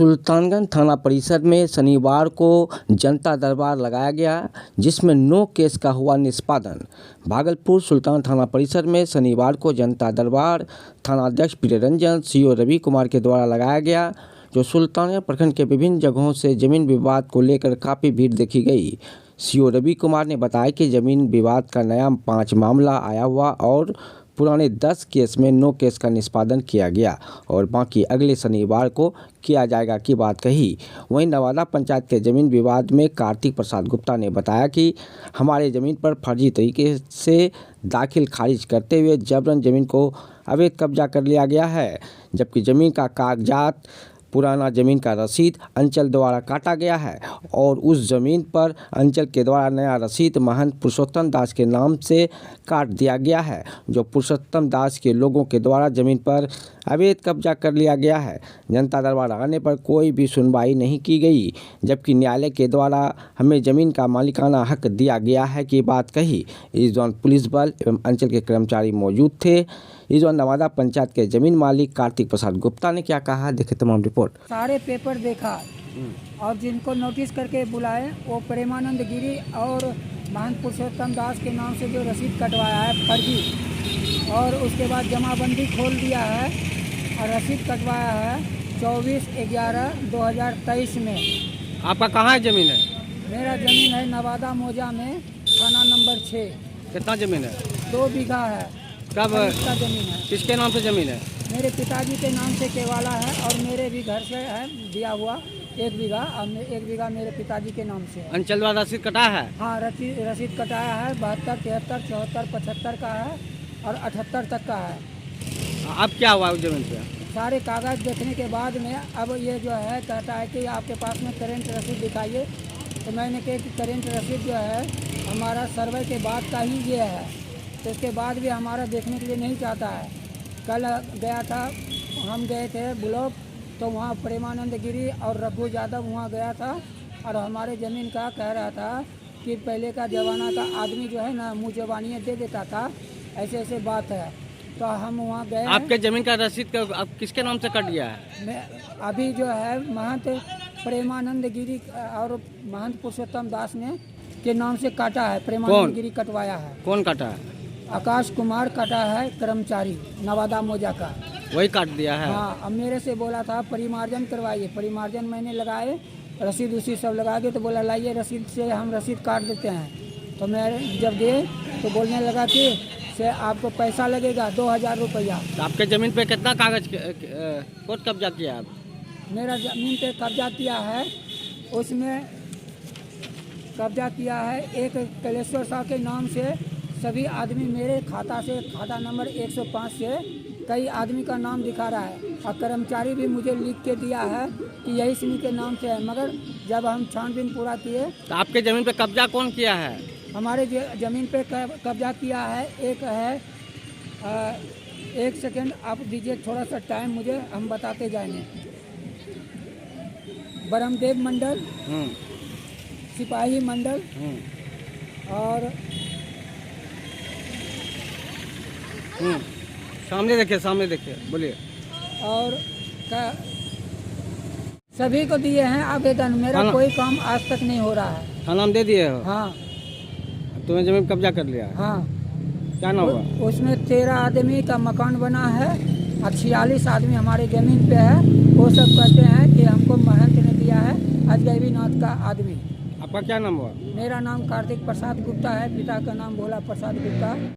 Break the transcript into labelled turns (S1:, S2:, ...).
S1: सुल्तानगंज थाना परिसर में शनिवार को जनता दरबार लगाया गया, जिसमें 9 केस का हुआ निष्पादन। भागलपुर सुल्तान थाना परिसर में शनिवार को जनता दरबार थानाध्यक्ष प्रियरंजन सीओ रवि कुमार के द्वारा लगाया गया, जो सुल्तानगंज प्रखंड के विभिन्न जगहों से जमीन विवाद को लेकर काफ़ी भीड़ देखी गई। सीओ रवि कुमार ने बताया कि जमीन विवाद का नया 5 मामला आया हुआ और पुराने 10 केस में 9 केस का निष्पादन किया गया और बाकी अगले शनिवार को किया जाएगा की बात कही। वहीं नवादा पंचायत के जमीन विवाद में कार्तिक प्रसाद गुप्ता ने बताया कि हमारे ज़मीन पर फर्जी तरीके से दाखिल खारिज करते हुए जबरन ज़मीन को अवैध कब्जा कर लिया गया है, जबकि ज़मीन का कागजात पुराना ज़मीन का रसीद अंचल द्वारा काटा गया है और उस ज़मीन पर अंचल के द्वारा नया रसीद महंत पुरुषोत्तम दास के नाम से काट दिया गया है, जो पुरुषोत्तम दास के लोगों के द्वारा ज़मीन पर अवैध कब्जा कर लिया गया है। जनता दरबार आने पर कोई भी सुनवाई नहीं की गई, जबकि न्यायालय के द्वारा हमें ज़मीन का मालिकाना हक दिया गया है की बात कही। इस दौरान पुलिस बल एवं अंचल के कर्मचारी मौजूद थे। इस दौरान नवादा पंचायत के जमीन मालिक कार्तिक प्रसाद गुप्ता ने क्या कहा, देखे तमाम रिपोर्ट।
S2: सारे पेपर देखा और जिनको नोटिस करके बुलाए वो प्रेमानंद गिरी और महंत पुरुषोत्तम दास के नाम से जो रसीद कटवाया है फर्जी, और उसके बाद जमाबंदी खोल दिया है और रसीद कटवाया है 24/11/2023 में।
S3: आपका कहाँ है ज़मीन है?
S2: मेरा ज़मीन है नवादा मौजा में, थाना नंबर 6।
S3: कितना ज़मीन है?
S2: 2 बीघा है।
S3: कब
S2: का ज़मीन है?
S3: किसके नाम से ज़मीन है?
S2: मेरे पिताजी के नाम से केवाला है और मेरे भी घर से है दिया हुआ 1 बीघा, और 1 बीघा मेरे पिताजी के नाम से है।
S3: अंचल द्वारा रसीद कटा है?
S2: हाँ, रसीद कटाया है। 72, 73, 74, 75 का है और 78 तक का है।
S3: अब क्या हुआ उस ज़मीन पे?
S2: सारे कागज़ देखने के बाद में अब ये जो है कहता है कि आपके पास में करेंट रसीद दिखाइए, तो मैंने कहा कि करेंट रसीद जो है हमारा सर्वे के बाद का ही ये है, तो इसके बाद भी हमारा देखने के लिए नहीं चाहता है। कल गया था, हम गए थे ब्लॉक, तो वहाँ प्रेमानंद गिरी और रघु यादव वहाँ गया था और हमारे ज़मीन का कह रहा था कि पहले का जमाना का आदमी जो है ना मुँह जबानियाँ दे देता था, ऐसे ऐसे बात है। तो हम वहाँ गए।
S3: आपके ज़मीन का रसीद अब किसके नाम से कट गया है?
S2: मैं अभी जो है महंत प्रेमानंद गिरी और महंत पुरुषोत्तम दास ने के नाम से काटा है। प्रेमानंद गिरी कटवाया है।
S3: कौन काटा है?
S2: आकाश कुमार काटा है, कर्मचारी नवादा मौजा का,
S3: वही काट दिया है।
S2: हाँ, अब मेरे से बोला था परिमार्जन करवाइए, परिमार्जन मैंने लगाए, रसीद उसी सब लगा के, तो बोला लाइए रसीद से हम रसीद काट देते हैं। तो मैं जब गए तो बोलने लगा कि से आपको पैसा लगेगा 2000 रुपया।
S3: तो आपके ज़मीन पे कितना कागज कोर्ट कब्जा किया आप?
S2: मेरा ज़मीन पे कब्जा किया है, उसमें कब्जा किया है एक कलेश्वर साहब के नाम से। सभी आदमी मेरे खाता से, खाता नंबर 105 से कई आदमी का नाम दिखा रहा है और कर्मचारी भी मुझे लिख के दिया है कि यही सिमी के नाम से है। मगर जब हम छानबीन पूरा किए
S3: तो आपके ज़मीन पे कब्जा कौन किया है?
S2: हमारे ज़मीन पे कब्जा किया है एक है 1 सेकेंड आप दीजिए थोड़ा सा टाइम मुझे, हम बताते जाएंगे। ब्रह्मदेव मंडल, सिपाही मंडल और
S3: सामने देखिए बोलिए।
S2: और सभी को दिए हैं आवेदन। मेरा कोई काम आज तक नहीं हो रहा है।
S3: थाना में दे दिए हो?
S2: हाँ।
S3: तुम्हें ज़मीन कब्जा कर लिया?
S2: हाँ।
S3: क्या नाम हुआ?
S2: उसमें 13 आदमी का मकान बना है और 46 आदमी हमारे ज़मीन पे है। वो सब कहते हैं कि हमको महंत ने दिया है, अजगैबीनाथ का आदमी।
S3: आपका क्या नाम हुआ?
S2: मेरा नाम कार्तिक प्रसाद गुप्ता है, पिता का नाम भोला प्रसाद गुप्ता।